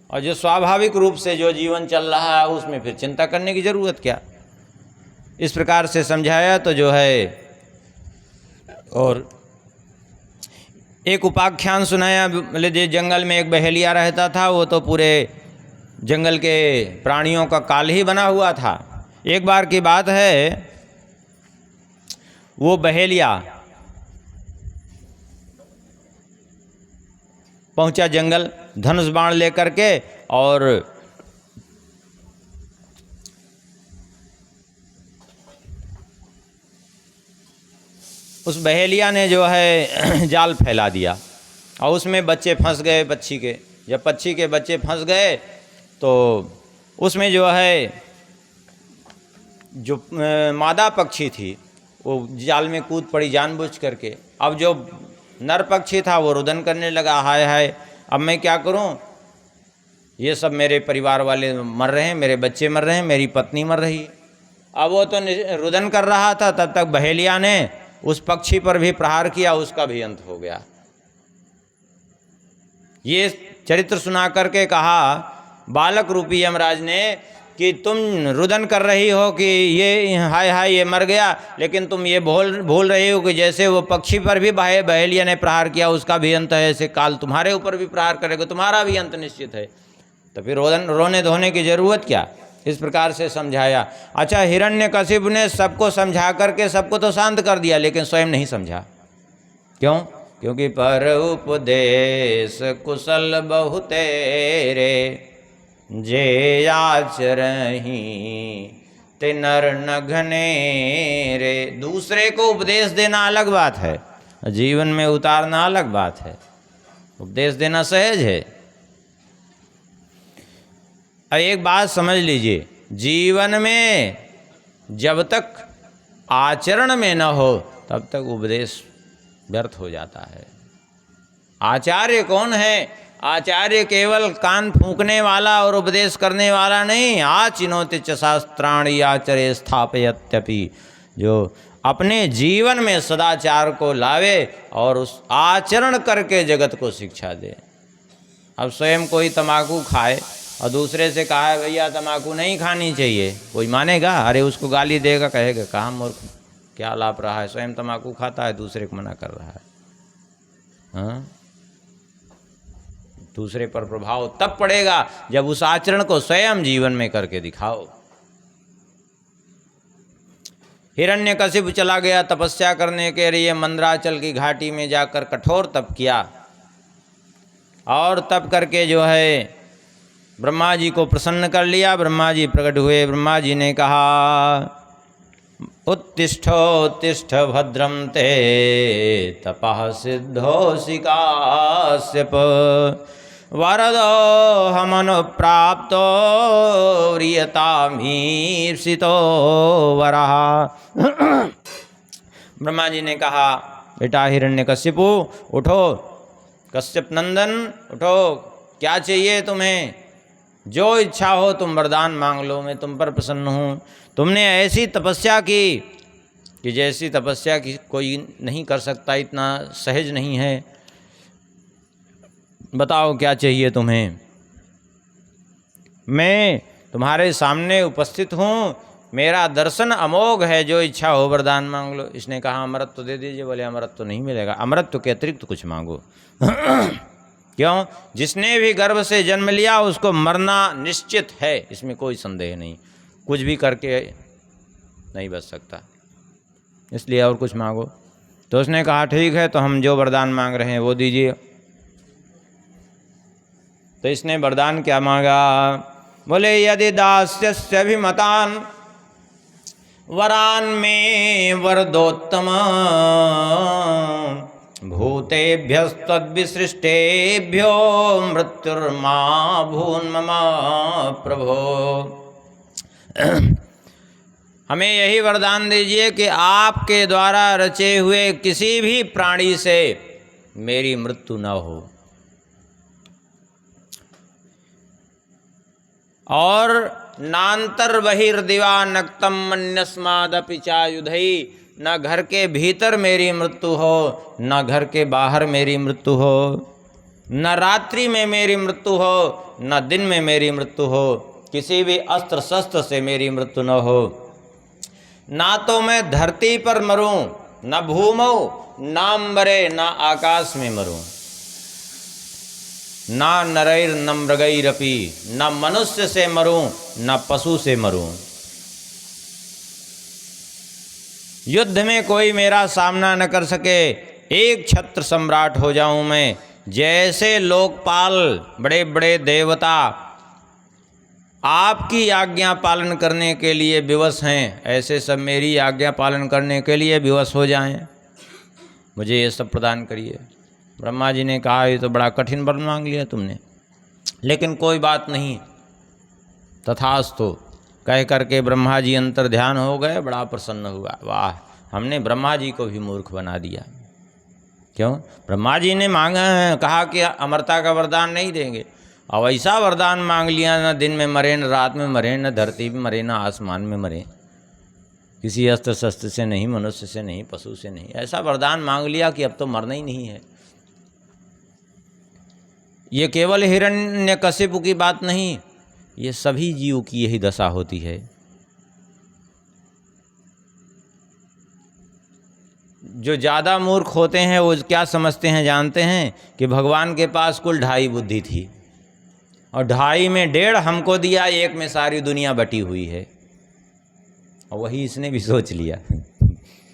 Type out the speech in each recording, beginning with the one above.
और जो स्वाभाविक रूप से जो जीवन चल रहा है उसमें फिर चिंता करने की ज़रूरत क्या। इस प्रकार से समझाया तो जो है। और एक उपाख्यान सुनाया, बोले जो जंगल में एक बहेलिया रहता था, वो तो पूरे जंगल के प्राणियों का काल ही बना हुआ था। एक बार की बात है, वो बहेलिया पहुंचा जंगल धनुष बाण लेकर के, और उस बहेलिया ने जो है जाल फैला दिया और उसमें बच्चे फंस गए पक्षी के। जब पक्षी के बच्चे फंस गए तो उसमें जो है जो मादा पक्षी थी वो जाल में कूद पड़ी जानबूझ करके। अब जो नर पक्षी था वो रुदन करने लगा, हाय हाय अब मैं क्या करूं, ये सब मेरे परिवार वाले मर रहे हैं, मेरे बच्चे मर रहे हैं, मेरी पत्नी मर रही है। अब वो तो रुदन कर रहा था, तब तक बहेलिया ने उस पक्षी पर भी प्रहार किया, उसका भी अंत हो गया। ये चरित्र सुना करके कहा बालक रूपी यमराज ने कि तुम रुदन कर रही हो कि ये हाय हाय ये मर गया, लेकिन तुम ये भूल रही हो कि जैसे वो पक्षी पर भी बहेलिया ने प्रहार किया उसका भी अंत है, ऐसे काल तुम्हारे ऊपर भी प्रहार करेगा, तुम्हारा भी अंत निश्चित है। तो फिर रोने धोने की ज़रूरत क्या। इस प्रकार से समझाया। अच्छा, हिरण्यकशिपु ने सबको समझा करके सबको तो शांत कर दिया, लेकिन स्वयं नहीं समझा। क्यों? क्योंकि पर उपदेश कुशल बहु तेरे, जे आचरहि ते नर न घनेरे। दूसरे को उपदेश देना अलग बात है, जीवन में उतारना अलग बात है। उपदेश देना सहज है। अब एक बात समझ लीजिए, जीवन में जब तक आचरण में न हो तब तक उपदेश व्यर्थ हो जाता है। आचार्य कौन है? आचार्य केवल कान फूंकने वाला और उपदेश करने वाला नहीं। आचिनोति च शास्त्राणि आचरे स्थापयत्यपि, जो अपने जीवन में सदाचार को लावे और उस आचरण करके जगत को शिक्षा दे। अब स्वयं कोई तम्बाकू खाए और दूसरे से कहा है भैया तम्बाकू नहीं खानी चाहिए, कोई मानेगा? अरे उसको गाली देगा, कहेगा कहाँ मूर्ख, क्या लाभ रहा है, स्वयं तम्बाकू खाता है दूसरे को मना कर रहा है। हाँ, दूसरे पर प्रभाव तब पड़ेगा जब उस आचरण को स्वयं जीवन में करके दिखाओ। हिरण्यकशिपु चला गया तपस्या करने के लिए मंदराचल की घाटी में जाकर कठोर तप किया, और तप करके जो है ब्रह्मा जी को प्रसन्न कर लिया। ब्रह्मा जी प्रकट हुए। ब्रह्मा जी ने कहा उत्तिष्ठोत्तिष्ठ भद्रं ते तपः सिद्धोऽसि काश्यप, वरदो हमनुप्राप्तो व्रियतामीप्सितो वरः। ब्रह्मा जी ने कहा बेटा हिरण्यकशिपु उठो, कश्यप नंदन उठो, क्या चाहिए तुम्हें? जो इच्छा हो तुम वरदान मांग लो, मैं तुम पर प्रसन्न हूँ। तुमने ऐसी तपस्या की कि जैसी तपस्या की कोई नहीं कर सकता, इतना सहज नहीं है। बताओ क्या चाहिए तुम्हें? मैं तुम्हारे सामने उपस्थित हूँ, मेरा दर्शन अमोघ है, जो इच्छा हो वरदान मांग लो। इसने कहा अमृत तो दे दीजिए। बोले अमृत तो नहीं मिलेगा, अमृत के अतिरिक्त कुछ मांगो। क्यों? जिसने भी गर्भ से जन्म लिया उसको मरना निश्चित है, इसमें कोई संदेह नहीं, कुछ भी करके नहीं बच सकता, इसलिए और कुछ मांगो। तो उसने कहा ठीक है, तो हम जो वरदान मांग रहे हैं वो दीजिए। तो इसने वरदान क्या मांगा? बोले यदि दास्यस्य अभिमतान वरान में वरदोत्तम, भूतेभ्यस्तद्विसृष्टेभ्यो मृत्युर्मा भून्ममा प्रभो। हमें यही वरदान दीजिए कि आपके द्वारा रचे हुए किसी भी प्राणी से मेरी मृत्यु न हो, और नांतर बहिर्दिवा नक्तम मन्यस्मादपि चायुधई, न घर के भीतर मेरी मृत्यु हो न घर के बाहर मेरी मृत्यु हो। न रात्रि में मेरी मृत्यु हो, न दिन में मेरी मृत्यु हो, किसी भी अस्त्र शस्त्र से मेरी मृत्यु न हो। ना तो मैं धरती पर मरूं, न भूमौ नाम्बरे, न आकाश में मरूं, ना नरैर न मृगैरपि, न मनुष्य से मरूं न पशु से मरूं। युद्ध में कोई मेरा सामना न कर सके, एक छत्र सम्राट हो जाऊं मैं। जैसे लोकपाल बड़े बड़े देवता आपकी आज्ञा पालन करने के लिए विवश हैं, ऐसे सब मेरी आज्ञा पालन करने के लिए विवश हो जाएं। मुझे ये सब प्रदान करिए। ब्रह्मा जी ने कहा ये तो बड़ा कठिन वर मांग लिया तुमने, लेकिन कोई बात नहीं, तथास्तु कह करके ब्रह्मा जी अंतर ध्यान हो गए। बड़ा प्रसन्न हुआ, वाह हमने ब्रह्मा जी को भी मूर्ख बना दिया। क्यों? ब्रह्मा जी ने मांगा है, कहा कि अमरता का वरदान नहीं देंगे, अब ऐसा वरदान मांग लिया, न दिन में मरे, न रात में मरे, न धरती में मरे, न आसमान में मरे, किसी अस्त्र शस्त्र से नहीं, मनुष्य से नहीं, पशु से नहीं, ऐसा वरदान मांग लिया कि अब तो मरना ही नहीं है। ये केवल हिरण्यकशिपु की बात नहीं, ये सभी जीव की यही दशा होती है। जो ज़्यादा मूर्ख होते हैं वो क्या समझते हैं जानते हैं कि भगवान के पास कुल 2.5 बुद्धि थी और 2.5 में 1.5 हमको दिया, 1 में सारी दुनिया बटी हुई है। और वही इसने भी सोच लिया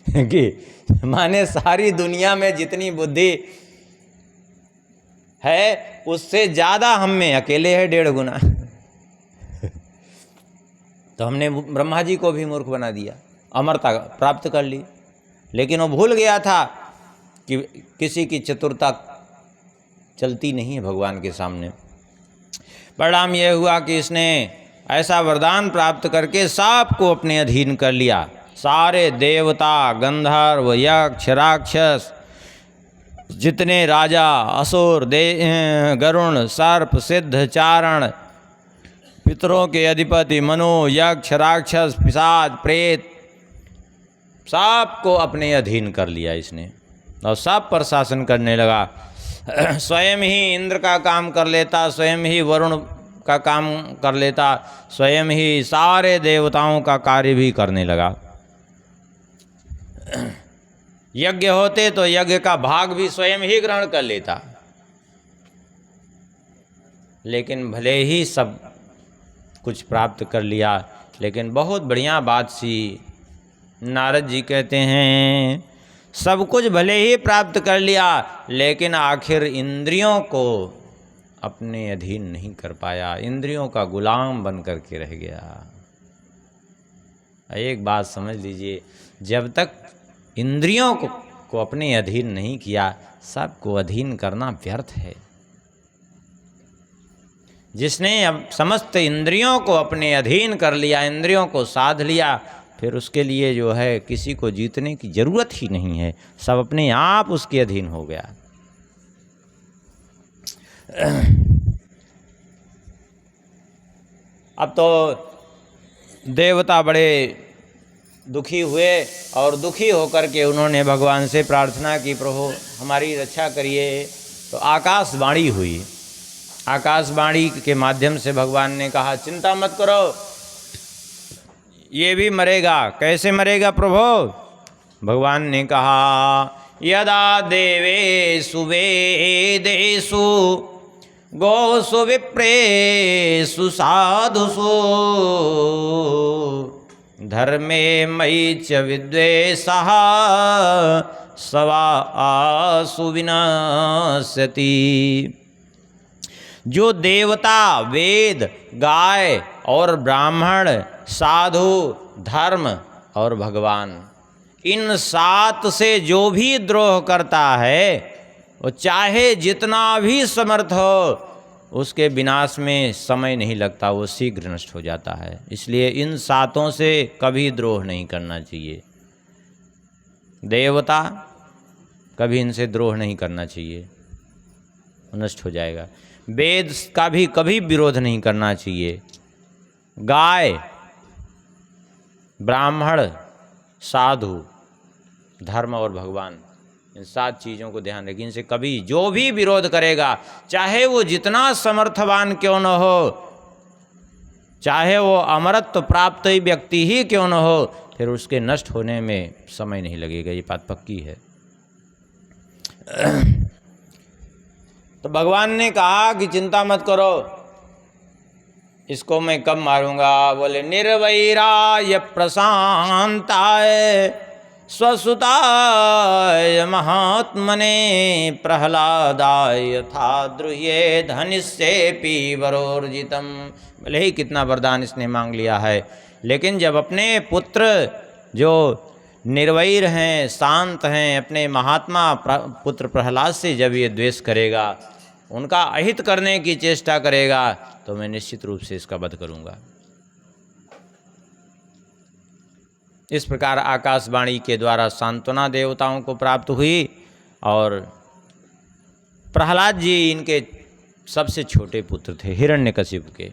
कि माने सारी दुनिया में जितनी बुद्धि है उससे ज़्यादा हम में अकेले है 1.5 गुना। तो हमने ब्रह्मा जी को भी मूर्ख बना दिया, अमरता प्राप्त कर ली, लेकिन वो भूल गया था कि किसी की चतुरता चलती नहीं है भगवान के सामने। परिणाम यह हुआ कि इसने ऐसा वरदान प्राप्त करके सबको अपने अधीन कर लिया। सारे देवता, गंधर्व, यक्ष, राक्षस, जितने राजा, असुर, गरुण, सर्प, सिद्ध, चारण, पितरों के अधिपति, मनु, यक्ष, राक्षस, पिशाच, प्रेत, सबको अपने अधीन कर लिया इसने और सब पर शासन करने लगा। स्वयं ही इंद्र का काम कर लेता, स्वयं ही वरुण का काम कर लेता, स्वयं ही सारे देवताओं का कार्य भी करने लगा। यज्ञ होते तो यज्ञ का भाग भी स्वयं ही ग्रहण कर लेता। लेकिन भले ही सब कुछ प्राप्त कर लिया, लेकिन बहुत बढ़िया बात सी नारद जी कहते हैं, सब कुछ भले ही प्राप्त कर लिया लेकिन आखिर इंद्रियों को अपने अधीन नहीं कर पाया, इंद्रियों का गुलाम बन करके रह गया। एक बात समझ लीजिए, जब तक इंद्रियों को अपने अधीन नहीं किया, सबको अधीन करना व्यर्थ है। जिसने अब समस्त इंद्रियों को अपने अधीन कर लिया, इंद्रियों को साध लिया, फिर उसके लिए जो है किसी को जीतने की जरूरत ही नहीं है, सब अपने आप उसके अधीन हो गया। अब तो देवता बड़े दुखी हुए और दुखी होकर के उन्होंने भगवान से प्रार्थना की, प्रभु हमारी रक्षा करिए। तो आकाशवाणी हुई, आकाशवाणी के माध्यम से भगवान ने कहा, चिंता मत करो, ये भी मरेगा। कैसे मरेगा प्रभु? भगवान ने कहा, यदा देवेषु वेदेषु गोषु विप्रेषु साधुषु धर्मे मयि च विद्वेषः सवा आसु विनाश्यति। जो देवता, वेद, गाय और ब्राह्मण, साधु, धर्म और भगवान, इन 7 से जो भी द्रोह करता है वो चाहे जितना भी समर्थ हो, उसके विनाश में समय नहीं लगता, वो शीघ्र नष्ट हो जाता है। इसलिए इन 7 से कभी द्रोह नहीं करना चाहिए। देवता, कभी इनसे द्रोह नहीं करना चाहिए, नष्ट हो जाएगा। वेद का भी कभी विरोध नहीं करना चाहिए। गाय, ब्राह्मण, साधु, धर्म और भगवान, इन 7 चीज़ों को ध्यान रखिए। इनसे कभी जो भी विरोध करेगा, चाहे वो जितना समर्थवान क्यों न हो, चाहे वो अमरत्व प्राप्त व्यक्ति ही क्यों न हो, फिर उसके नष्ट होने में समय नहीं लगेगा, ये बात पक्की है। तो भगवान ने कहा कि चिंता मत करो, इसको मैं कब मारूंगा? बोले निर्वैराय प्रशांताय स्वसुताय महात्मने प्रहलादाय यथा द्रुह्ये धनिष्येऽपि वरोर्जितम्। भले ही कितना वरदान इसने मांग लिया है, लेकिन जब अपने पुत्र जो निर्वैर हैं, शांत हैं, अपने महात्मा पुत्र प्रहलाद से जब ये द्वेष करेगा, उनका अहित करने की चेष्टा करेगा, तो मैं निश्चित रूप से इसका वध करूंगा। इस प्रकार आकाशवाणी के द्वारा सांत्वना देवताओं को प्राप्त हुई। और प्रहलाद जी इनके सबसे छोटे पुत्र थे, हिरण्यकशिपु के।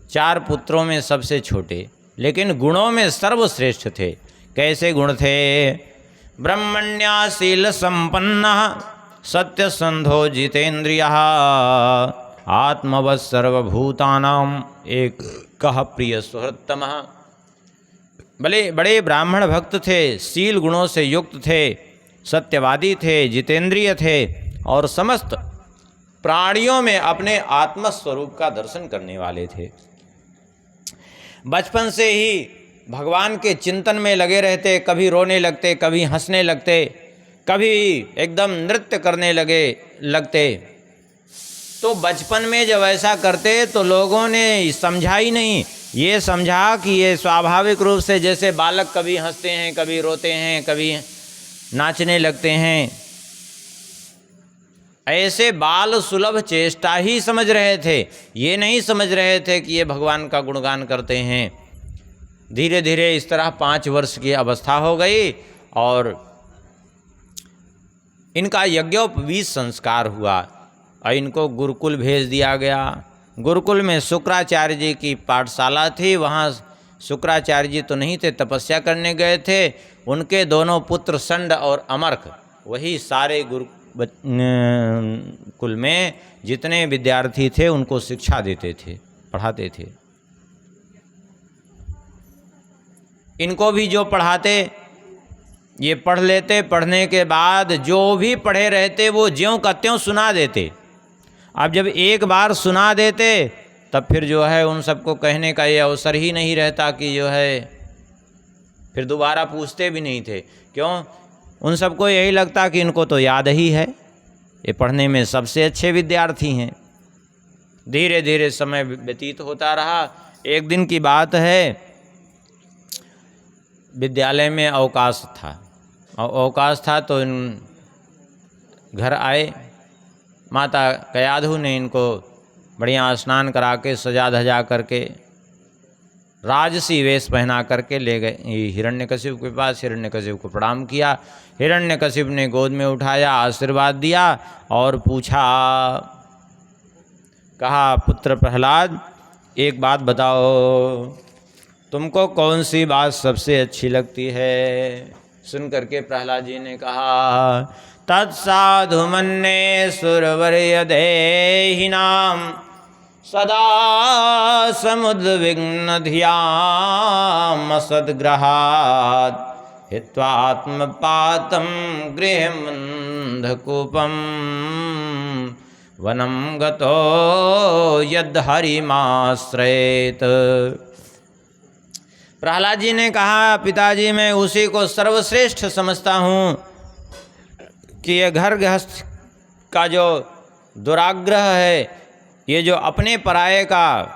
4 पुत्रों में सबसे छोटे, लेकिन गुणों में सर्वश्रेष्ठ थे। कैसे गुण थे? ब्रह्मण्याशील संपन्न सत्यसंधो जितेन्द्रियः आत्मवत् सर्वभूतानां एकः प्रिय सुहृत्तमः। बड़े ब्राह्मण भक्त थे, शील गुणों से युक्त थे, सत्यवादी थे, जितेंद्रिय थे और समस्त प्राणियों में अपने आत्मस्वरूप का दर्शन करने वाले थे। बचपन से ही भगवान के चिंतन में लगे रहते, कभी रोने लगते, कभी हंसने लगते, कभी एकदम नृत्य करने लगते। तो बचपन में जब ऐसा करते तो लोगों ने समझा ही नहीं, ये समझा कि ये स्वाभाविक रूप से जैसे बालक कभी हंसते हैं, कभी रोते हैं, कभी नाचने लगते हैं, ऐसे बाल सुलभ चेष्टा ही समझ रहे थे। ये नहीं समझ रहे थे कि ये भगवान का गुणगान करते हैं। धीरे धीरे इस तरह 5 वर्ष की अवस्था हो गई और इनका यज्ञोपवीत संस्कार हुआ और इनको गुरुकुल भेज दिया गया। गुरुकुल में शुक्राचार्य जी की पाठशाला थी, वहाँ शुक्राचार्य जी तो नहीं थे, तपस्या करने गए थे। उनके दोनों पुत्र संड और अमर्क वही सारे गुरुकुल में जितने विद्यार्थी थे उनको शिक्षा देते थे, पढ़ाते थे। इनको भी जो पढ़ाते ये पढ़ लेते, पढ़ने के बाद जो भी पढ़े रहते वो ज्यों का त्यों सुना देते। अब जब एक बार सुना देते तब फिर जो है उन सबको कहने का ये अवसर ही नहीं रहता कि जो है फिर दोबारा पूछते भी नहीं थे। क्यों? उन सबको यही लगता कि इनको तो याद ही है, ये पढ़ने में सबसे अच्छे विद्यार्थी हैं। धीरे धीरे समय व्यतीत होता रहा। एक दिन की बात है, विद्यालय में अवकाश था तो इन घर आए। माता कयाधु ने इनको बढ़िया स्नान करा के सजा धजा करके राजसी वेश पहना करके ले गए हिरण्यकशिपु के पास। हिरण्यकशिपु को प्रणाम किया। हिरण्यकशिपु ने गोद में उठाया, आशीर्वाद दिया और पूछा, कहा, पुत्र प्रहलाद एक बात बताओ, तुमको कौन सी बात सबसे अच्छी लगती है? सुन करके प्रहलाद जी ने कहा, तत्साधु मन्ये सुरवर्य देहिनाम सदा समुद्विग्न धियाम सद्ग्रहात् हित्वात्मपातं गृहमन्धकूपं वनं गतो यद्हरिमाश्रयेत। प्रहलाद जी ने कहा, पिताजी मैं उसी को सर्वश्रेष्ठ समझता हूँ कि ये घर गृहस्थ का जो दुराग्रह है, ये जो अपने पराये का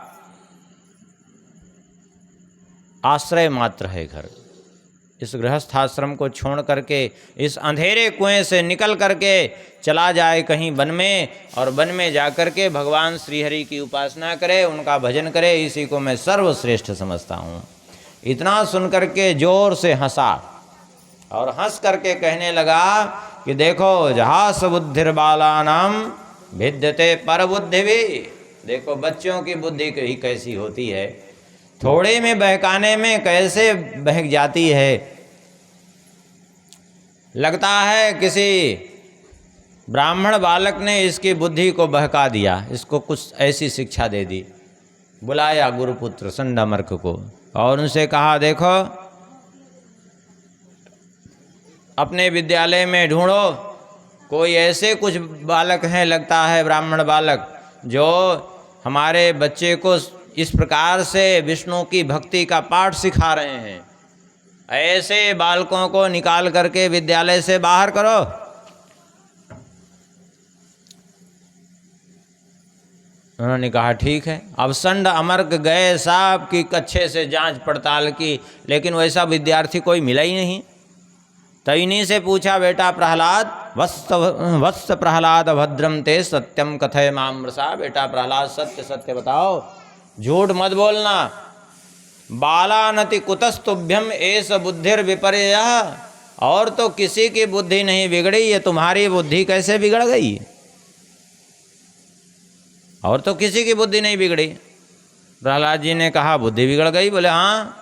आश्रय मात्र है घर। इस गृहस्थाश्रम को छोड़ करके इस अंधेरे कुएं से निकल करके चला जाए कहीं वन में, और वन में जा कर के भगवान श्रीहरि की उपासना करे, उनका भजन करे, इसी को मैं सर्वश्रेष्ठ समझता हूँ। इतना सुन करके जोर से हंसा और हंस करके कहने लगा कि देखो, जहास बुद्धिर्बालानाम भिद्यते पर बुद्धि भी। देखो बच्चों की बुद्धि ही कैसी होती है, थोड़े में बहकाने में कैसे बहक जाती है। लगता है किसी ब्राह्मण बालक ने इसकी बुद्धि को बहका दिया, इसको कुछ ऐसी शिक्षा दे दी। बुलाया गुरुपुत्र संडामर्क को और उनसे कहा, देखो अपने विद्यालय में ढूंढो कोई ऐसे कुछ बालक हैं, लगता है ब्राह्मण बालक, जो हमारे बच्चे को इस प्रकार से विष्णु की भक्ति का पाठ सिखा रहे हैं। ऐसे बालकों को निकाल करके विद्यालय से बाहर करो। उन्होंने कहा ठीक है। अब संड अमर्क गए, साहब की अच्छे से जांच पड़ताल की, लेकिन वैसा विद्यार्थी कोई मिला ही नहीं। तो इन्हीं से पूछा, बेटा प्रहलाद, वत्स प्रहलाद भद्रम ते सत्यम कथय मामृषा। बेटा प्रहलाद सत्य सत्य बताओ, झूठ मत बोलना। बालानति कुतस्तुभ्यम एस बुद्धिर विपर्ययः। और तो किसी की बुद्धि नहीं बिगड़ी, ये तुम्हारी बुद्धि कैसे बिगड़ गई? और तो किसी की बुद्धि नहीं बिगड़ी। प्रहलाद जी ने कहा, बुद्धि बिगड़ गई? बोले हाँ।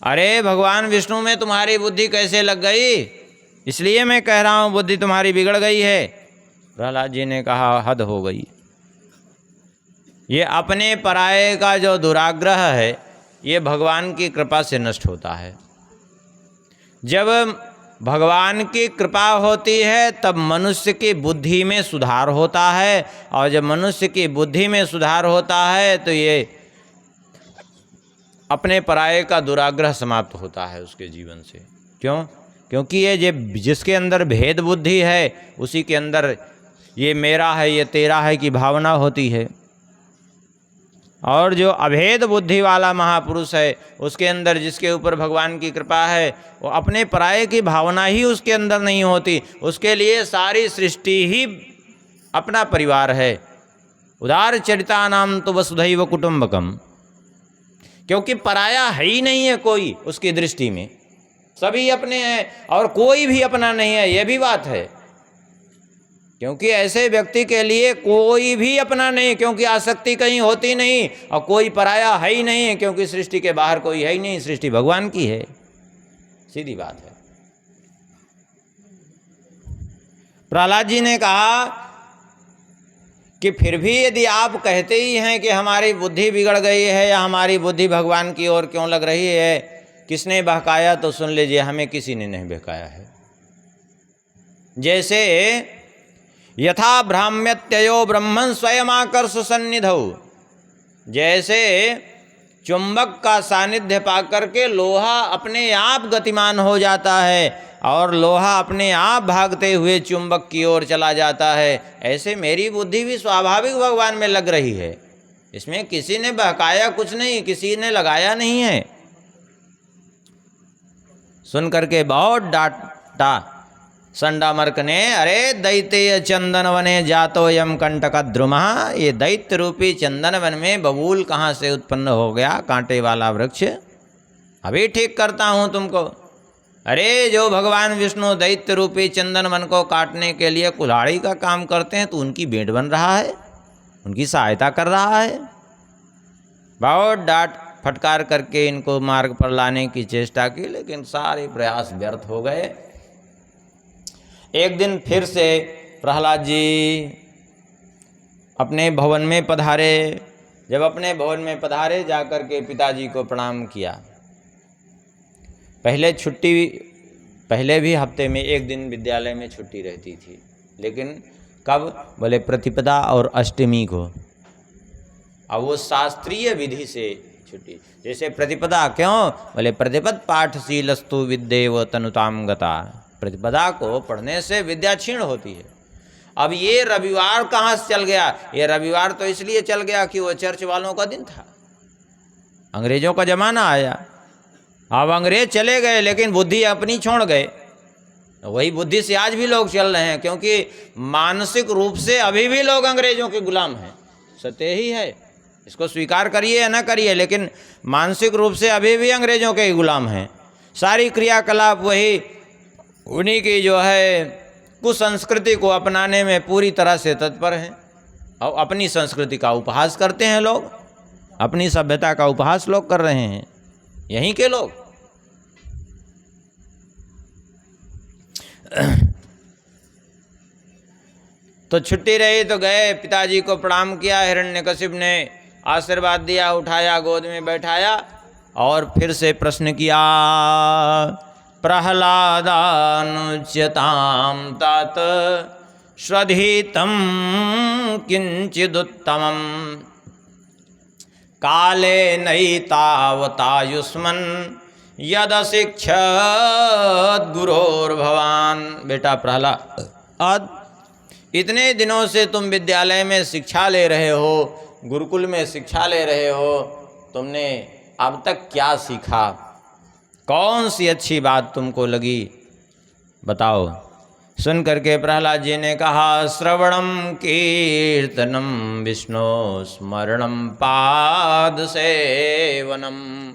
अरे भगवान विष्णु में तुम्हारी बुद्धि कैसे लग गई? इसलिए मैं कह रहा हूँ बुद्धि तुम्हारी बिगड़ गई है। प्रहलाद जी ने कहा, हद हो गई। ये अपने पराये का जो दुराग्रह है, ये भगवान की कृपा से नष्ट होता है। जब भगवान की कृपा होती है तब मनुष्य की बुद्धि में सुधार होता है, और जब मनुष्य की बुद्धि में सुधार होता है तो ये अपने पराये का दुराग्रह समाप्त होता है उसके जीवन से। क्यों? क्योंकि ये जिसके अंदर भेद बुद्धि है, उसी के अंदर ये मेरा है, ये तेरा है की भावना होती है। और जो अभेद बुद्धि वाला महापुरुष है, उसके अंदर, जिसके ऊपर भगवान की कृपा है, वो अपने पराये की भावना ही उसके अंदर नहीं होती। उसके लिए सारी सृष्टि ही अपना परिवार है। उदार चरिता नाम तो वसुधैव कुटुंबकम। क्योंकि पराया है ही नहीं है कोई उसकी दृष्टि में, सभी अपने हैं और कोई भी अपना नहीं है, यह भी बात है। क्योंकि ऐसे व्यक्ति के लिए कोई भी अपना नहीं, क्योंकि आसक्ति कहीं होती नहीं, और कोई पराया है ही नहीं, क्योंकि सृष्टि के बाहर कोई है ही नहीं, सृष्टि भगवान की है। सीधी बात है। प्रहलाद जी ने कहा कि फिर भी यदि आप कहते ही हैं कि हमारी बुद्धि बिगड़ गई है या हमारी बुद्धि भगवान की ओर क्यों लग रही है, किसने बहकाया? तो सुन लीजिए, हमें किसी ने नहीं बहकाया है। जैसे यथा भ्राम्यत्ययो ब्रह्मन् स्वयं आकर्ष सन्निधौ, जैसे चुंबक का सानिध्य पाकर के लोहा अपने आप गतिमान हो जाता है और लोहा अपने आप भागते हुए चुंबक की ओर चला जाता है, ऐसे मेरी बुद्धि भी स्वाभाविक भगवान में लग रही है। इसमें किसी ने बहकाया कुछ नहीं, किसी ने लगाया नहीं है। सुन करके बहुत डांटा संडामर्क ने, अरे दैत्य चंदन वने जातो यम कंटक द्रुमः। ये दैत्य रूपी चंदन वन में बबूल कहाँ से उत्पन्न हो गया, कांटे वाला वृक्ष? अभी ठीक करता हूँ तुमको। अरे जो भगवान विष्णु दैत्य रूपी चंदन वन को काटने के लिए कुल्हाड़ी का काम करते हैं, तो उनकी भेंट बन रहा है, उनकी सहायता कर रहा है। बहुत डांट फटकार करके इनको मार्ग पर लाने की चेष्टा की, लेकिन सारे प्रयास व्यर्थ हो गए। एक दिन फिर से प्रहलाद जी अपने भवन में पधारे। जब अपने भवन में पधारे, जाकर के पिताजी को प्रणाम किया। पहले भी हफ्ते में एक दिन विद्यालय में छुट्टी रहती थी, लेकिन कब? बोले प्रतिपदा और अष्टमी को। अब वो शास्त्रीय विधि से छुट्टी। जैसे प्रतिपदा क्यों? बोले प्रतिपद पाठशीलस्तु विद्येव तनुताम गता। प्रतिपदा को पढ़ने से विद्या क्षीण होती है। अब ये रविवार कहाँ से चल गया? ये रविवार तो इसलिए चल गया कि वो चर्च वालों का दिन था, अंग्रेजों का जमाना आया। अब अंग्रेज चले गए, लेकिन बुद्धि अपनी छोड़ गए। वही बुद्धि से आज भी लोग चल रहे हैं, क्योंकि मानसिक रूप से अभी भी लोग अंग्रेजों के गुलाम हैं। सत्य ही है, इसको स्वीकार करिए या ना करिए, लेकिन मानसिक रूप से अभी भी अंग्रेजों के गुलाम हैं। सारी क्रियाकलाप वही उन्हीं की जो है कुसंस्कृति को अपनाने में पूरी तरह से तत्पर हैं, और अपनी संस्कृति का उपहास करते हैं लोग, अपनी सभ्यता का उपहास लोग कर रहे हैं, यहीं के लोग। तो छुट्टी रही तो गए, पिताजी को प्रणाम किया। हिरण्यकशिप ने आशीर्वाद दिया, उठाया, गोद में बैठाया और फिर से प्रश्न किया। प्रहलादानुच्यतां तात स्वधीतं किंचिदुत्तमं काले नैतावतायुष्मन् यदशिक्षत गुरोर्भवान। बेटा प्रहलाद, इतने दिनों से तुम विद्यालय में शिक्षा ले रहे हो, गुरुकुल में शिक्षा ले रहे हो, तुमने अब तक क्या सीखा? कौन सी अच्छी बात तुमको लगी, बताओ। सुन करके प्रहलाद जी ने कहा, श्रवणम कीर्तनम विष्णु स्मरणम पाद सेवनम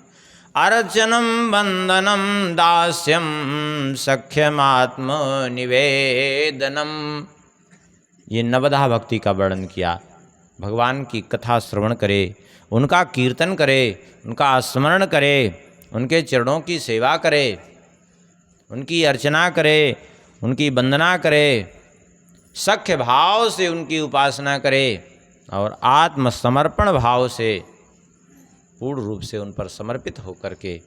अर्चनम वंदनम दास्यम सख्यमात्म निवेदनम। ये नवधा भक्ति का वर्णन किया। भगवान की कथा श्रवण करे, उनका कीर्तन करे, उनका स्मरण करे, उनके चरणों की सेवा करे, उनकी अर्चना करे, उनकी वंदना करे, सख्य भाव से उनकी उपासना करे और आत्मसमर्पण भाव से पूर्ण रूप से उन पर समर्पित होकर के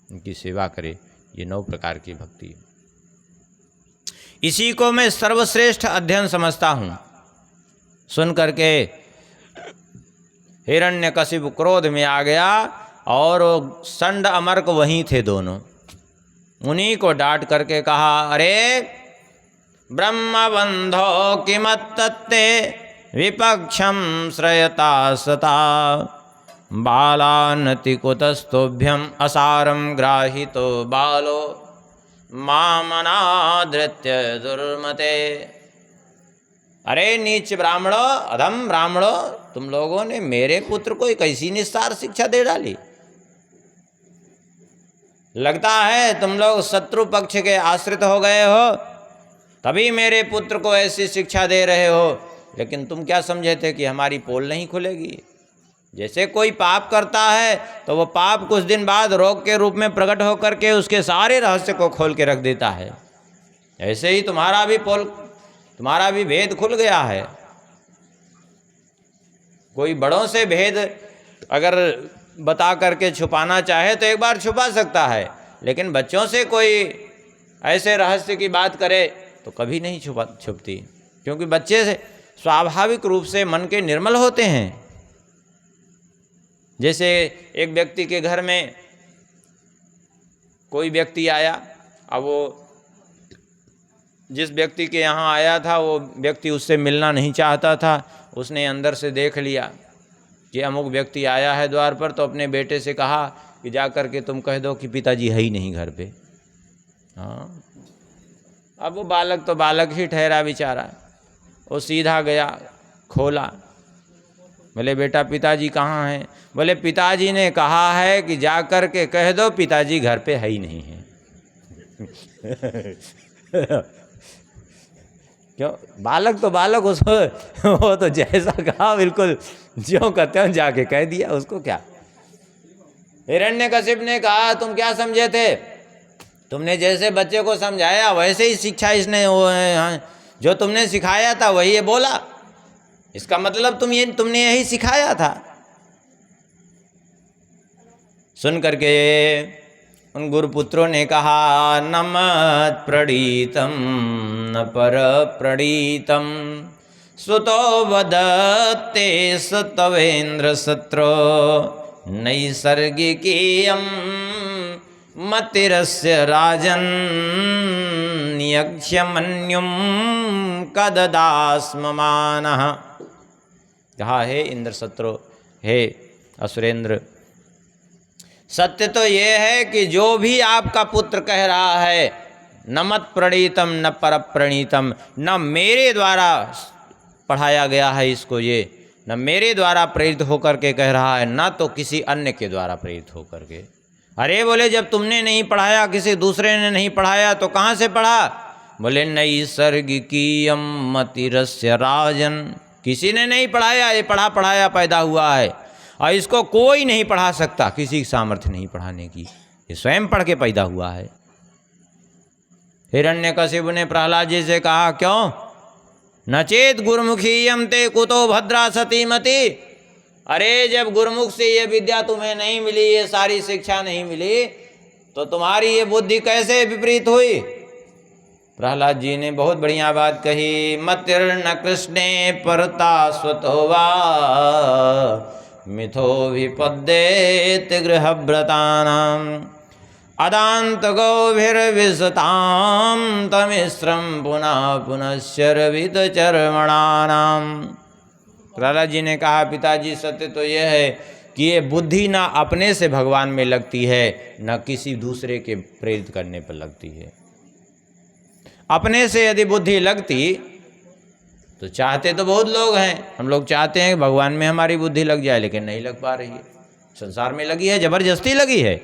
उनकी सेवा करे। ये 9 प्रकार की भक्ति। इसी को मैं सर्वश्रेष्ठ अध्ययन समझता हूँ। सुन करके हिरण्यकशिप क्रोध में आ गया और संड अमर्क वहीं थे दोनों। उन्हीं को डांट करके कहा, अरे ब्रह्मबंधो किमत्तत्ते विपक्षम श्रयता सता बालानति कुतस्तोभ्यम असारम ग्राहितो बालो मामनाधृत्य दुर्मते। अरे नीच ब्राह्मणों, अधम ब्राह्मणों, तुम लोगों ने मेरे पुत्र को एक ऐसी निस्तार शिक्षा दे डाली। लगता है तुम लोग शत्रु पक्ष के आश्रित हो गए हो, तभी मेरे पुत्र को ऐसी शिक्षा दे रहे हो। लेकिन तुम क्या समझे थे कि हमारी पोल नहीं खुलेगी? जैसे कोई पाप करता है तो वो पाप कुछ दिन बाद रोग के रूप में प्रकट होकर के उसके सारे रहस्य को खोल के रख देता है। ऐसे ही तुम्हारा भी भेद खुल गया है। कोई बड़ों से भेद अगर बता करके छुपाना चाहे तो एक बार छुपा सकता है, लेकिन बच्चों से कोई ऐसे रहस्य की बात करे तो कभी नहीं छुपती, क्योंकि बच्चे से स्वाभाविक रूप से मन के निर्मल होते हैं। जैसे एक व्यक्ति के घर में कोई व्यक्ति आया, अब वो जिस व्यक्ति के यहाँ आया था वो व्यक्ति उससे मिलना नहीं चाहता था। उसने अंदर से देख लिया कि अमुक व्यक्ति आया है द्वार पर, तो अपने बेटे से कहा कि जा कर के तुम कह दो कि पिताजी है ही नहीं घर पे। हाँ, अब वो बालक तो बालक ही ठहरा बेचारा। वो सीधा गया, खोला, बोले बेटा पिताजी कहाँ हैं? बोले पिताजी ने कहा है कि जा कर के कह दो पिताजी घर पे है ही नहीं है। क्यों? बालक तो बालक, उसको वो तो जैसा कहा बिल्कुल ज्यों कहते हैं जाके कह दिया, उसको क्या। हिरण्यकशिप ने कहा, तुम क्या समझे थे? तुमने जैसे बच्चे को समझाया वैसे ही शिक्षा इसने जो तुमने सिखाया था वही ये बोला। इसका मतलब तुमने यही सिखाया था। सुन करके उन गुरुपुत्रों ने कहा, न मत प्रणीतम न पर प्रणीतम सुतो वदते सतवेन्द्र सत्रो नैसर्गिकीयम मतिरस्य राजन यक्षमन्युम कददास्ममानः। कहा, हे इंद्र सत्रो, हे असुरेंद्र, सत्य तो ये है कि जो भी आपका पुत्र कह रहा है, न मत प्रणीतम न पर प्रणीतम, न मेरे द्वारा पढ़ाया गया है इसको, ये न मेरे द्वारा प्रेरित होकर के कह रहा है, न तो किसी अन्य के द्वारा प्रेरित होकर के। अरे बोले, जब तुमने नहीं पढ़ाया, किसी दूसरे ने नहीं पढ़ाया, तो कहाँ से पढ़ा? बोले नैसर्गिकीयम मतिरस्य राजन, किसी ने नहीं पढ़ाया, ये पढ़ाया पैदा हुआ है और इसको कोई नहीं पढ़ा सकता, किसी की सामर्थ्य नहीं पढ़ाने की, ये स्वयं पढ़ के पैदा हुआ है। हिरण्यकशिपु ने प्रहलाद जी से कहा, क्यों? नचेत गुरुमुखीयम ते कुतो भद्रा सती मति। अरे जब गुरुमुख से ये विद्या तुम्हें नहीं मिली, ये सारी शिक्षा नहीं मिली, तो तुम्हारी ये बुद्धि कैसे विपरीत हुई? प्रहलाद जी ने बहुत बढ़िया बात कही। मतिर्न कृष्णे परता स्वतो वा मिथो विपद्येत गृहव्रतानाम अदांत गौभिर्विशताम तमिश्रम पुनः पुनश्चरवित चर्मणानाम। प्रहलाद जी ने कहा, पिताजी सत्य तो यह है कि ये बुद्धि ना अपने से भगवान में लगती है, न किसी दूसरे के प्रेरित करने पर लगती है। अपने से यदि बुद्धि लगती तो चाहते तो बहुत लोग हैं, हम लोग चाहते हैं कि भगवान में हमारी बुद्धि लग जाए, लेकिन नहीं लग पा रही है। संसार में लगी है, जबरदस्ती लगी है।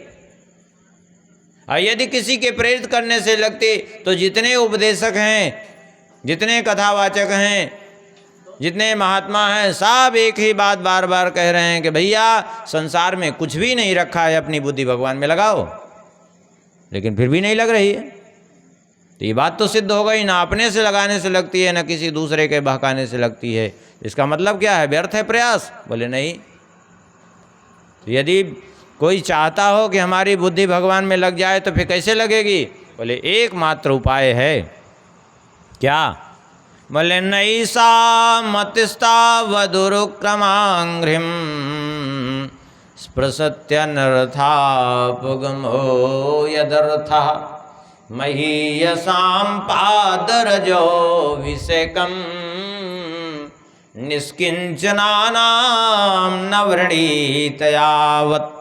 और यदि किसी के प्रेरित करने से लगती तो जितने उपदेशक हैं, जितने कथावाचक हैं, जितने महात्मा हैं, सब एक ही बात बार बार कह रहे हैं कि भैया संसार में कुछ भी नहीं रखा है, अपनी बुद्धि भगवान में लगाओ। लेकिन फिर भी नहीं लग रही है। तो ये बात तो सिद्ध हो गई, ना अपने से लगाने से लगती है, ना किसी दूसरे के बहकाने से लगती है। इसका मतलब क्या है? व्यर्थ है प्रयास? बोले नहीं। तो यदि कोई चाहता हो कि हमारी बुद्धि भगवान में लग जाए तो फिर कैसे लगेगी? बोले एकमात्र उपाय है। क्या? बोले नैषा मतिस्तावदुरुक्रमांघ्रिम स्पृशत्यनर्थापगमो यदर्थः महीयसां पादरजो विषेकं निष्किंचनानां नवृणीत यावत्।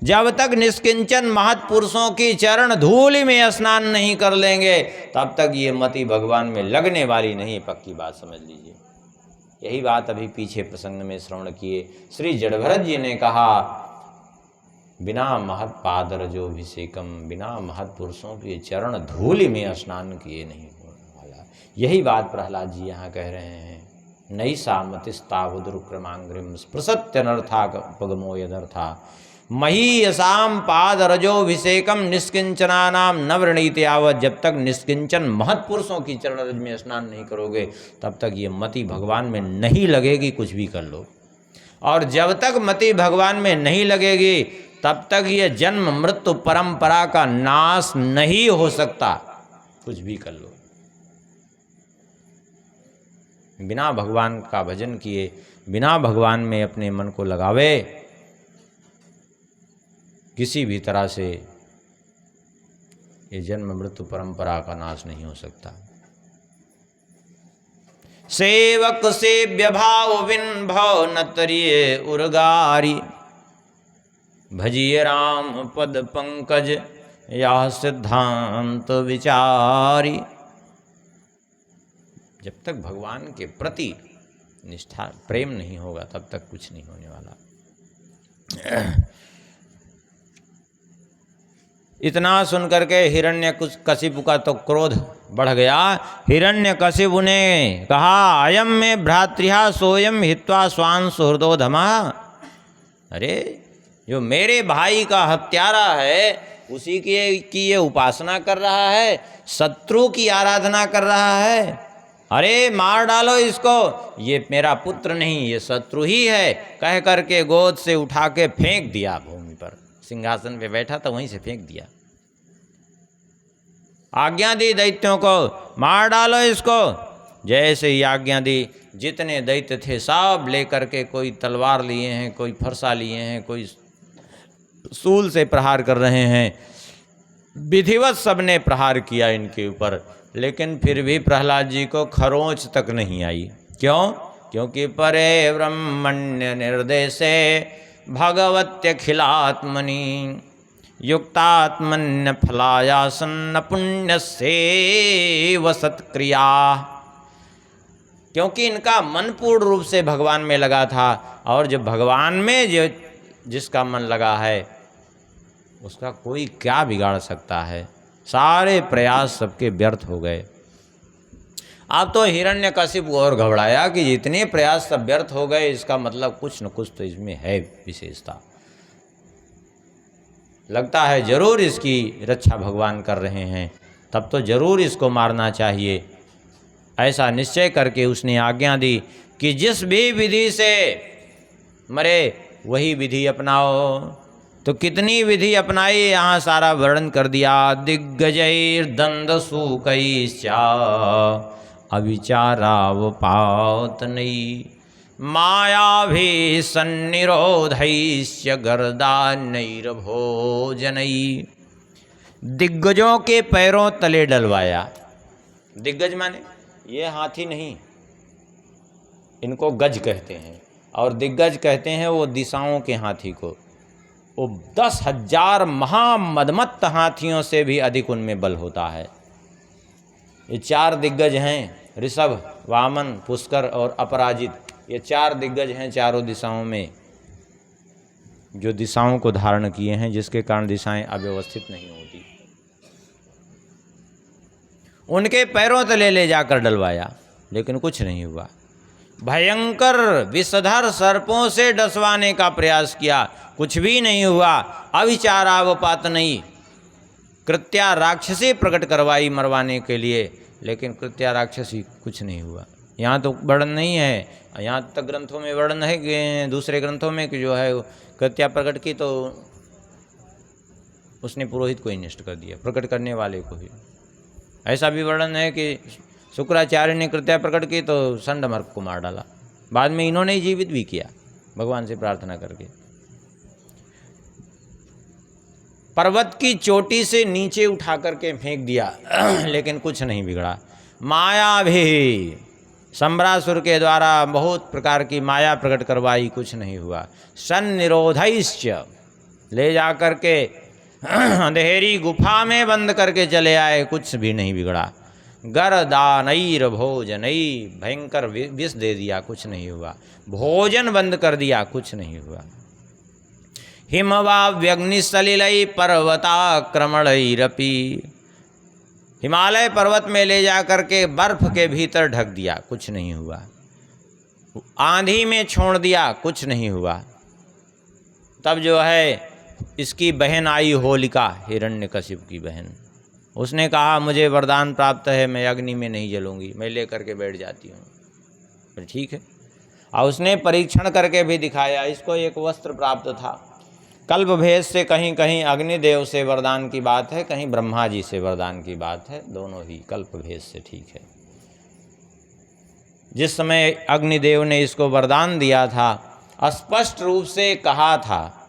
जब तक निष्किंचन महत्पुरुषों की चरण धूलि में स्नान नहीं कर लेंगे, तब तक ये मति भगवान में लगने वाली नहीं। पक्की बात समझ लीजिए। यही बात अभी पीछे प्रसंग में श्रवण किए। श्री जड़भरत जी ने कहा, बिना महत्पादरजो विषेकम, बिना महत्पुरुषों के चरण धूलि में स्नान किए नहीं होने वाला। यही बात प्रहलाद जी यहाँ कह रहे हैं। नैषा मतिस्तावदुरुक्रमांघ्रिम स्पृशत्यनर्थापगमो यदर्था महीयसाम पादरजोभिषेकम निष्किंचनानाम नवृणीत यावत्। जब तक निष्किंचन महत्पुरुषों की चरण रज में स्नान नहीं करोगे, तब तक ये मति भगवान में नहीं लगेगी, कुछ भी कर लो। और जब तक मति भगवान में नहीं लगेगी, तब तक ये जन्म मृत्यु परंपरा का नाश नहीं हो सकता, कुछ भी कर लो। बिना भगवान का भजन किए, बिना भगवान में अपने मन को लगावे, किसी भी तरह से ये जन्म मृत्यु परंपरा का नाश नहीं हो सकता। सेवक सेव्य भाव विन भव नतरिये उर्गारी भजिए राम पद पंकज या सिद्धांत विचारी। जब तक भगवान के प्रति निष्ठा प्रेम नहीं होगा, तब तक कुछ नहीं होने वाला। इतना सुनकर के हिरण्यकशिपु का तो क्रोध बढ़ गया। हिरण्यकशिपु ने कहा, अयम में भ्रातृहा सोयम हित्वा स्वान सुहृदो धमा। अरे जो मेरे भाई का हत्यारा है, उसी की ये उपासना कर रहा है, शत्रु की आराधना कर रहा है। अरे मार डालो इसको, ये मेरा पुत्र नहीं, ये शत्रु ही है, कह करके गोद से उठा के फेंक दिया भूमि पर। सिंहासन पे बैठा था, वहीं से फेंक दिया। आज्ञा दी दैत्यों को, मार डालो इसको। जैसे ही आज्ञा दी, जितने दैत्य थे सब लेकर के, कोई तलवार लिए हैं, कोई फरसा लिए हैं, कोई सूल से प्रहार कर रहे हैं। विधिवत सबने प्रहार किया इनके ऊपर, लेकिन फिर भी प्रहलाद जी को खरोंच तक नहीं आई। क्यों? क्योंकि परे ब्रह्मण्य निर्देशे भगवत्यखिलात्मनि युक्तात्मन्य फलायासन्न पुण्य से वसत्क्रिया। क्योंकि इनका मन पूर्ण रूप से भगवान में लगा था, और जब भगवान में जिसका मन लगा है, उसका कोई क्या बिगाड़ सकता है। सारे प्रयास सबके व्यर्थ हो गए। अब तो हिरण्यकशिपु और घबराया कि जितने प्रयास सब व्यर्थ हो गए, इसका मतलब कुछ न कुछ तो इसमें है विशेषता। लगता है जरूर इसकी रक्षा भगवान कर रहे हैं। तब तो जरूर इसको मारना चाहिए। ऐसा निश्चय करके उसने आज्ञा दी कि जिस भी विधि से मरे वही विधि अपनाओ। तो कितनी विधि अपनाई यहाँ सारा वर्णन कर दिया। दिग्गजैर्दंड सूकैश्चा अविचारावपात नई मायाभि सन्निरोधैश्च गर्दानैर्भोजनई। दिग्गजों के पैरों तले डलवाया। दिग्गज माने ये हाथी नहीं, इनको गज कहते हैं, और दिग्गज कहते हैं वो दिशाओं के हाथी को। वो 10,000 महामदमत्त हाथियों से भी अधिक उनमें बल होता है। ये 4 दिग्गज हैं, ऋषभ, वामन, पुष्कर और अपराजित। ये 4 दिग्गज हैं चारों दिशाओं में, जो दिशाओं को धारण किए हैं, जिसके कारण दिशाएं अव्यवस्थित नहीं होती। उनके पैरों तले ले जाकर डलवाया, लेकिन कुछ नहीं हुआ। भयंकर विषधर सर्पों से डसवाने का प्रयास किया, कुछ भी नहीं हुआ। अविचारावपात नहीं, कृत्या राक्षसी प्रकट करवाई मरवाने के लिए, लेकिन कृत्या राक्षसी कुछ नहीं हुआ। यहाँ तो वर्णन नहीं है, यहाँ तक ग्रंथों में वर्णन है कि दूसरे ग्रंथों में कि जो है कृत्या प्रकट की तो उसने पुरोहित को ही नष्ट कर दिया, प्रकट करने वाले को ही। ऐसा भी वर्णन है कि शुक्राचार्य ने कृत्या प्रकट की तो संडमर्क को मार डाला। बाद में इन्होंने ही जीवित भी किया भगवान से प्रार्थना करके। पर्वत की चोटी से नीचे उठा करके फेंक दिया लेकिन कुछ नहीं बिगड़ा। माया भी संबरासुर के द्वारा बहुत प्रकार की माया प्रकट करवाई, कुछ नहीं हुआ। सन्निरोधैश्च ले जा करके अंधेरी गुफा में बंद करके चले आए, कुछ भी नहीं बिगड़ा। गर्दानैर भोजनई, भयंकर विष दे दिया, कुछ नहीं हुआ। भोजन बंद कर दिया, कुछ नहीं हुआ। हिमवाव्यग्निसलिलै पर्वताक्रमणैरपि, हिमालय पर्वत में ले जा करके बर्फ के भीतर ढक दिया, कुछ नहीं हुआ। आंधी में छोड़ दिया, कुछ नहीं हुआ। तब जो है इसकी बहन आई होलिका, हिरण्यकशिप की बहन। उसने कहा मुझे वरदान प्राप्त है, मैं अग्नि में नहीं जलूंगी, मैं ले करके बैठ जाती हूँ। ठीक है। और उसने परीक्षण करके भी दिखाया। इसको एक वस्त्र प्राप्त था। कल्प भेद से कहीं कहीं अग्निदेव से वरदान की बात है, कहीं ब्रह्मा जी से वरदान की बात है, दोनों ही कल्प भेद से ठीक है। जिस समय अग्निदेव ने इसको वरदान दिया था, स्पष्ट रूप से कहा था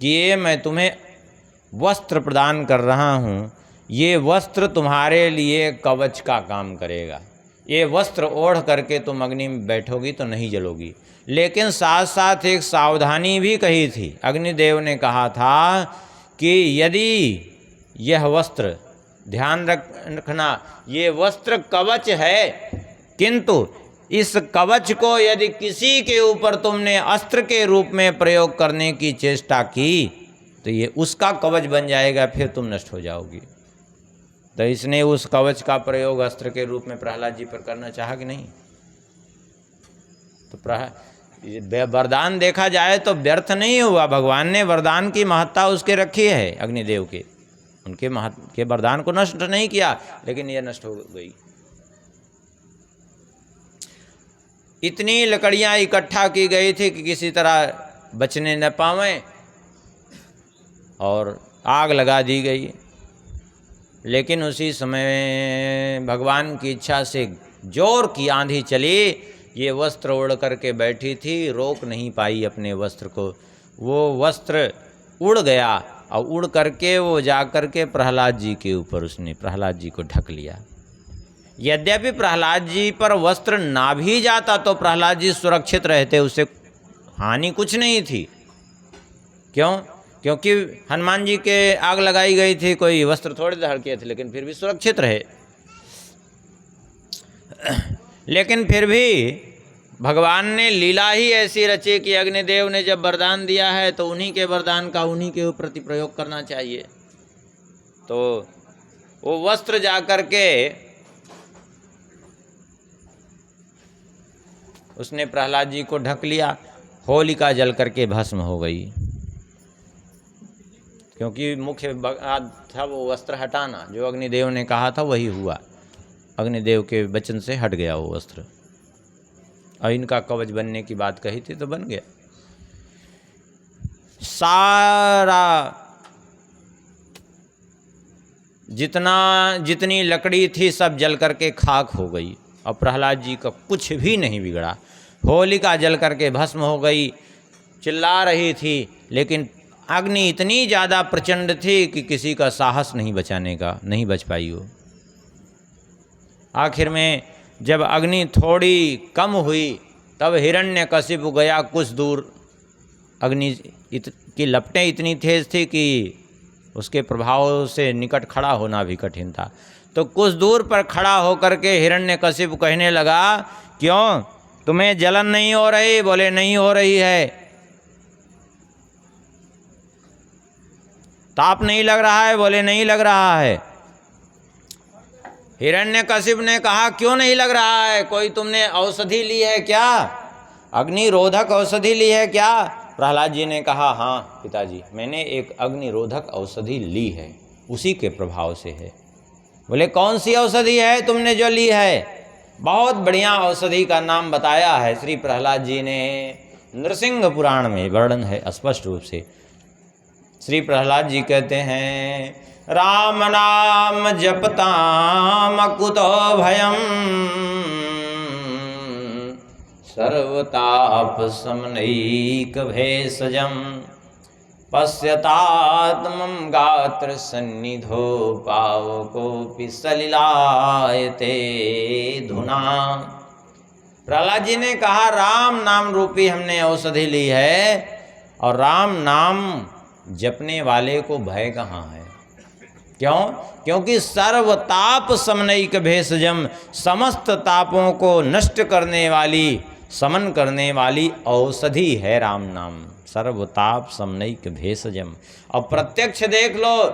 कि ये मैं तुम्हें वस्त्र प्रदान कर रहा हूँ, ये वस्त्र तुम्हारे लिए कवच का काम करेगा। ये वस्त्र ओढ़ करके तुम अग्नि में बैठोगी तो नहीं जलोगी। लेकिन साथ साथ एक सावधानी भी कही थी। अग्निदेव ने कहा था कि यदि यह वस्त्र, ध्यान रखना, ये वस्त्र कवच है, किंतु इस कवच को यदि किसी के ऊपर तुमने अस्त्र के रूप में प्रयोग करने की चेष्टा की तो ये उसका कवच बन जाएगा, फिर तुम नष्ट हो जाओगी। तो इसने उस कवच का प्रयोग अस्त्र के रूप में प्रहलाद जी पर करना चाहा कि नहीं? तो वरदान देखा जाए तो व्यर्थ नहीं हुआ। भगवान ने वरदान की महत्ता उसके रखी है, अग्निदेव के, उनके वरदान को नष्ट नहीं किया, लेकिन यह नष्ट हो गई। इतनी लकड़ियां इकट्ठा की गई थी कि किसी तरह बचने न पावें और आग लगा दी गई। लेकिन उसी समय भगवान की इच्छा से जोर की आंधी चली। ये वस्त्र उड़ करके बैठी थी, रोक नहीं पाई अपने वस्त्र को। वो वस्त्र उड़ गया और उड़ करके वो जा करके प्रहलाद जी के ऊपर उसने प्रहलाद जी को ढक लिया। यद्यपि प्रहलाद जी पर वस्त्र ना भी जाता तो प्रहलाद जी सुरक्षित रहते, उससे हानि कुछ नहीं थी। क्यों? क्योंकि हनुमान जी के आग लगाई गई थी, कोई वस्त्र थोड़े धड़के थे, लेकिन फिर भी सुरक्षित रहे। लेकिन फिर भी भगवान ने लीला ही ऐसी रची कि अग्निदेव ने जब वरदान दिया है तो उन्हीं के वरदान का उन्हीं के प्रति प्रयोग करना चाहिए। तो वो वस्त्र जा कर के उसने प्रहलाद जी को ढक लिया। होलिका जल करके भस्म हो गई। क्योंकि मुख्य था वो वस्त्र हटाना, जो अग्निदेव ने कहा था वही हुआ, अग्निदेव के वचन से हट गया वो वस्त्र। और इनका कवच बनने की बात कही थी तो बन गया। सारा जितनी लकड़ी थी सब जल करके खाक हो गई और प्रहलाद जी का कुछ भी नहीं बिगड़ा। होलिका जल करके भस्म हो गई, चिल्ला रही थी, लेकिन अग्नि इतनी ज़्यादा प्रचंड थी कि किसी का साहस नहीं बचाने का, नहीं बच पाई वो। आखिर में जब अग्नि थोड़ी कम हुई तब हिरण्यकशिपु गया कुछ दूर। अग्नि की लपटें इतनी तेज थी कि उसके प्रभाव से निकट खड़ा होना भी कठिन था। तो कुछ दूर पर खड़ा होकर के हिरण्यकशिपु कहने लगा, क्यों तुम्हें जलन नहीं हो रही? बोले नहीं हो रही है। ताप नहीं लग रहा है? बोले नहीं लग रहा है। हिरण्यकशिपु ने कहा, क्यों नहीं लग रहा है? कोई तुमने औषधि ली है क्या? अग्निरोधक औषधि ली है क्या? प्रहलाद जी ने कहा, हाँ पिताजी, मैंने एक अग्निरोधक औषधि ली है, उसी के प्रभाव से है। बोले कौन सी औषधि है तुमने जो ली है? बहुत बढ़िया औषधि का नाम बताया है श्री प्रहलाद जी ने। नृसिंह पुराण में वर्णन है स्पष्ट रूप से। श्री प्रहलाद जी कहते हैं, राम नाम जपताम कुतो भयम सर्वताप समनैक भेषजम पश्यतात्मं गात्र सन्निधो पावकोऽपि सलिलायते धुना। प्रहलाद जी ने कहा, राम नाम रूपी हमने औषधि ली है, और राम नाम जपने वाले को भय कहाँ है? क्यों? क्योंकि सर्वताप समनैक भेषजम, समस्त तापों को नष्ट करने वाली, समन करने वाली औषधि है राम नाम। सर्वताप समनैक भेषजम। और प्रत्यक्ष देख लो,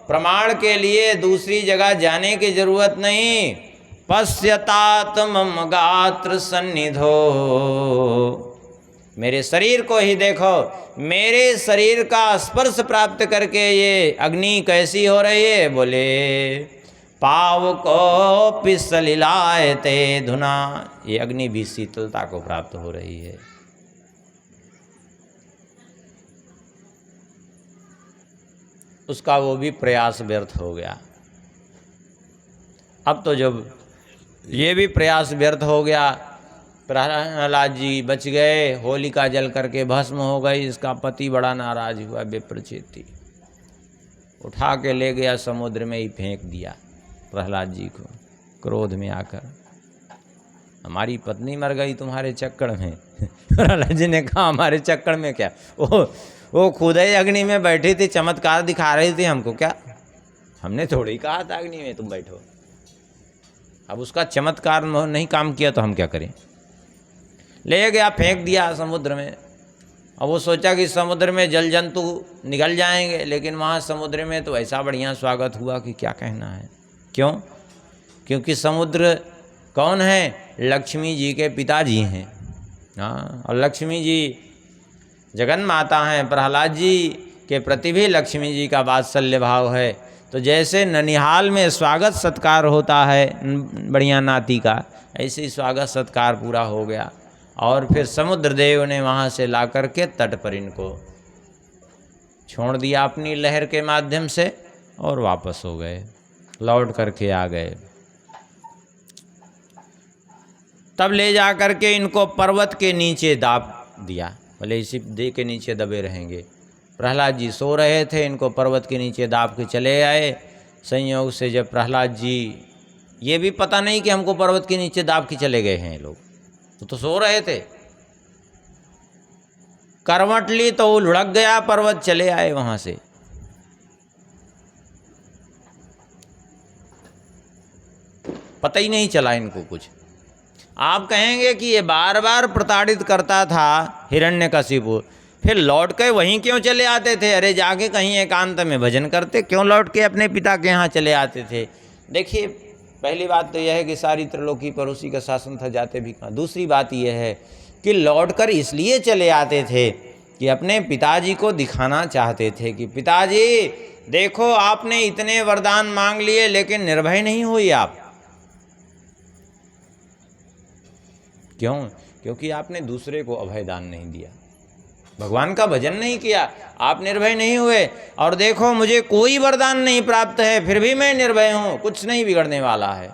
प्रमाण के लिए दूसरी जगह जाने की जरूरत नहीं। पश्यतात्मम गात्र सन्निधो, मेरे शरीर को ही देखो, मेरे शरीर का स्पर्श प्राप्त करके ये अग्नि कैसी हो रही है? बोले पावकोऽपि सलिलायते धुना, ये अग्नि भी शीतलता को प्राप्त हो रही है। उसका वो भी प्रयास व्यर्थ हो गया। अब तो जब ये भी प्रयास व्यर्थ हो गया, प्रहलाद जी बच गए, होलिका जल करके भस्म हो गई। इसका पति बड़ा नाराज हुआ, विप्रचित्ति, उठा के ले गया समुद्र में ही फेंक दिया प्रहलाद जी को, क्रोध में आकर। हमारी पत्नी मर गई तुम्हारे चक्कर में। प्रहलाद जी ने कहा, हमारे चक्कर में क्या? वो खुद ही अग्नि में बैठी थी, चमत्कार दिखा रही थी हमको, क्या हमने थोड़ी कहा था अग्नि में तुम बैठो। अब उसका चमत्कार नहीं काम किया तो हम क्या करें? ले गया, फेंक दिया समुद्र में। अब वो सोचा कि समुद्र में जल जंतु निकल जाएंगे, लेकिन वहाँ समुद्र में तो ऐसा बढ़िया स्वागत हुआ कि क्या कहना है। क्यों? क्योंकि समुद्र कौन है? लक्ष्मी जी के पिताजी हैं। हाँ, और लक्ष्मी जी जगन माता हैं। प्रहलाद जी के प्रति भी लक्ष्मी जी का वात्सल्य भाव है। तो जैसे ननिहाल में स्वागत सत्कार होता है बढ़िया नाती का, ऐसे ही स्वागत सत्कार पूरा हो गया। और फिर समुद्र देव ने वहाँ से ला कर के तट पर इनको छोड़ दिया अपनी लहर के माध्यम से, और वापस हो गए, लौट करके आ गए। तब ले जा करके इनको पर्वत के नीचे दाब दिया। बोले इसी दे के नीचे दबे रहेंगे। प्रहलाद जी सो रहे थे, इनको पर्वत के नीचे दाब के चले आए। संयोग से जब प्रहलाद जी, ये भी पता नहीं कि हमको पर्वत के नीचे दाब के चले गए हैं लोग, तो सो रहे थे। करवट ली तो वो लुढ़क गया पर्वत, चले आए वहां से। पता ही नहीं चला इनको कुछ। आप कहेंगे कि ये बार बार प्रताड़ित करता था हिरण्यकशिपु, फिर लौट के वहीं क्यों चले आते थे? अरे जाके कहीं एकांत में भजन करते, क्यों लौट के अपने पिता के यहाँ चले आते थे? देखिए, पहली बात तो यह है कि सारी त्रिलोकी पर उसी का शासन था, जाते भी कहाँ। दूसरी बात यह है कि लौटकर इसलिए चले आते थे कि अपने पिताजी को दिखाना चाहते थे कि पिताजी देखो, आपने इतने वरदान मांग लिए लेकिन निर्भय नहीं हुई आप। क्यों? क्योंकि आपने दूसरे को अभयदान नहीं दिया, भगवान का भजन नहीं किया, आप निर्भय नहीं हुए। और देखो, मुझे कोई वरदान नहीं प्राप्त है, फिर भी मैं निर्भय हूँ, कुछ नहीं बिगड़ने वाला है।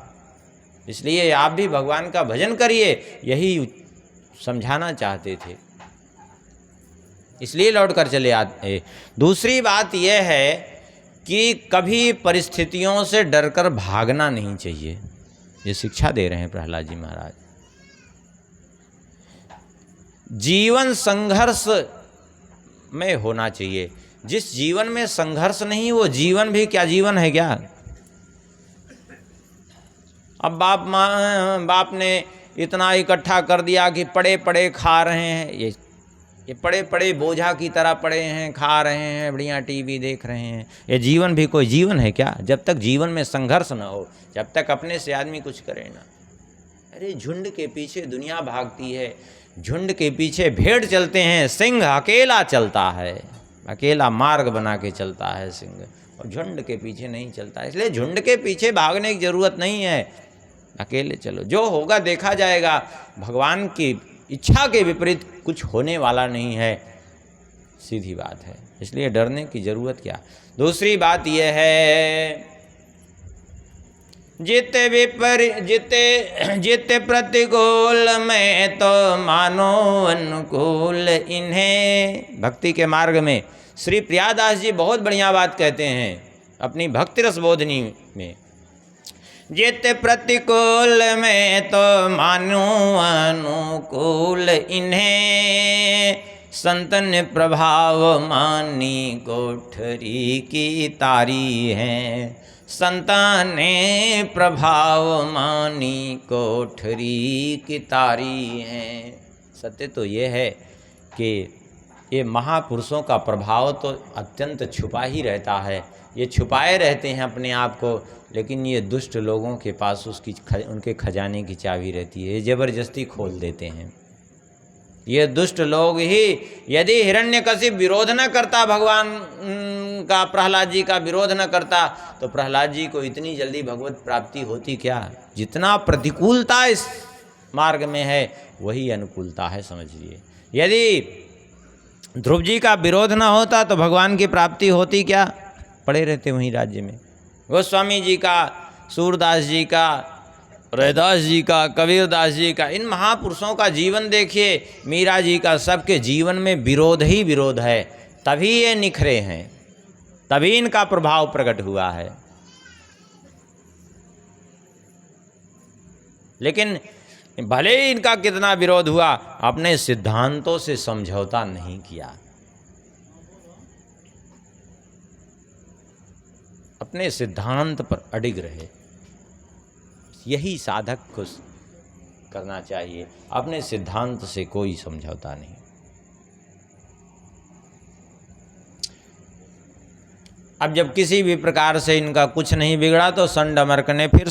इसलिए आप भी भगवान का भजन करिए, यही समझाना चाहते थे, इसलिए लौट कर चले आते। दूसरी बात यह है कि कभी परिस्थितियों से डरकर भागना नहीं चाहिए। ये शिक्षा दे रहे हैं प्रहलाद जी महाराज। जीवन संघर्ष में होना चाहिए। जिस जीवन में संघर्ष नहीं, वो जीवन भी क्या जीवन है क्या? अब बाप ने इतना इकट्ठा कर दिया कि पड़े पड़े खा रहे हैं, ये पड़े पड़े बोझा की तरह पड़े हैं, खा रहे हैं, बढ़िया टीवी देख रहे हैं। ये जीवन भी कोई जीवन है क्या? जब तक जीवन में संघर्ष न हो, जब तक अपने से आदमी कुछ करे ना। अरे झुंड के पीछे दुनिया भागती है, झुंड के पीछे भेड़ चलते हैं, सिंह अकेला चलता है, अकेला मार्ग बना के चलता है सिंह, और झुंड के पीछे नहीं चलता। इसलिए झुंड के पीछे भागने की जरूरत नहीं है, अकेले चलो, जो होगा देखा जाएगा। भगवान की इच्छा के विपरीत कुछ होने वाला नहीं है, सीधी बात है, इसलिए डरने की जरूरत क्या। दूसरी बात यह है, जिते प्रतिकूल में तो मानो अनुकूल इन्हें। भक्ति के मार्ग में श्री प्रियादास जी बहुत बढ़िया बात कहते हैं अपनी भक्ति रस बोधनी में। जिते प्रतिकूल में तो मानो अनुकूल इन्हें, संतन प्रभाव मानी कोठरी की तारी है। संताने प्रभाव मानी कोठरी की तारी हैं। सत्य तो ये है कि ये महापुरुषों का प्रभाव तो अत्यंत छुपा ही रहता है, ये छुपाए रहते हैं अपने आप को, लेकिन ये दुष्ट लोगों के पास उनके खजाने की चाबी रहती है, ये ज़बरदस्ती खोल देते हैं। ये दुष्ट लोग ही, यदि हिरण्यकशिप विरोध न करता, भगवान का प्रहलाद जी का विरोध न करता, तो प्रहलाद जी को इतनी जल्दी भगवत प्राप्ति होती क्या? जितना प्रतिकूलता इस मार्ग में है वही अनुकूलता है, समझिए। यदि ध्रुव जी का विरोध न होता तो भगवान की प्राप्ति होती क्या? पड़े रहते वहीं राज्य में। गोस्वामी जी का, सूरदास जी का, रैदास जी का, कबीरदास जी का, इन महापुरुषों का जीवन देखिए, मीरा जी का, सबके जीवन में विरोध ही विरोध है, तभी ये निखरे हैं, तभी इनका प्रभाव प्रकट हुआ है। लेकिन भले ही इनका कितना विरोध हुआ, अपने सिद्धांतों से समझौता नहीं किया, अपने सिद्धांत पर अडिग रहे। यही साधक को करना चाहिए, अपने सिद्धांत से कोई समझौता नहीं। अब जब किसी भी प्रकार से इनका कुछ नहीं बिगड़ा तो संडमर्क ने फिर